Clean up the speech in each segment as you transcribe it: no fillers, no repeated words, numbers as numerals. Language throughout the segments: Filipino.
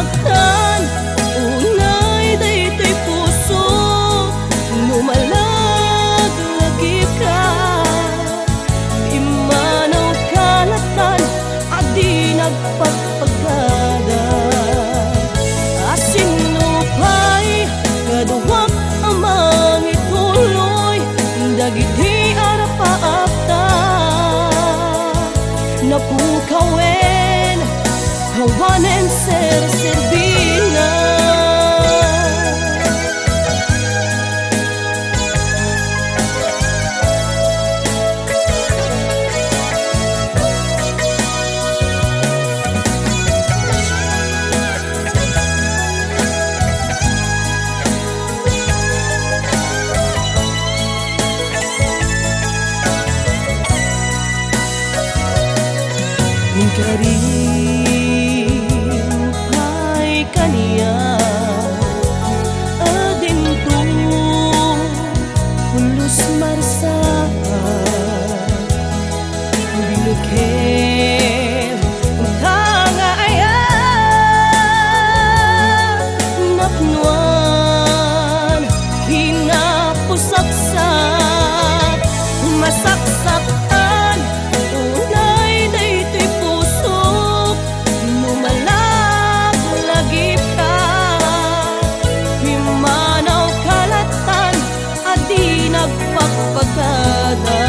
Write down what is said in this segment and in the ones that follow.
masaktan. Unay daytoy puso, numalaglag ka. Di manaw kalatan, adi nagpagpagada. Asinupay kaduwak amang ituloy, dagiti arapaapta. Napukawen kawanen ser-serbina. Karimay kaniya adinto pulos marsa binuken tanga aya napnuan kinapusaksak masaksakan. Unay daytoy puso, numalaglag ka. Himanaw kalatan, adi nagpagpagada.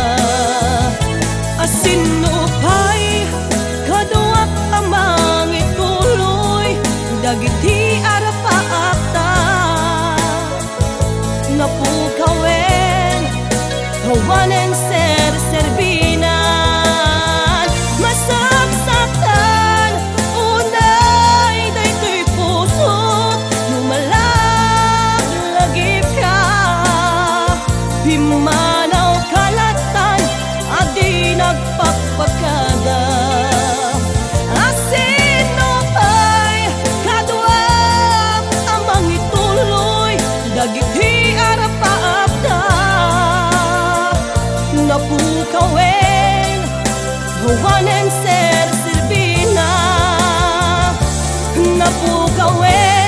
Asinupay kaduwak amang ituloy, dagiti arapaakta. Napukawen kawanen ser-serbinan. Masaksakan, unay daytoy puso, numalaglag ka. Himanaw kalatan, adi nagpagpagada. Asinupay kaduwak amang ituloy, dagiti arapaapta. Napukawen kawanen ser-serbina. Napukawen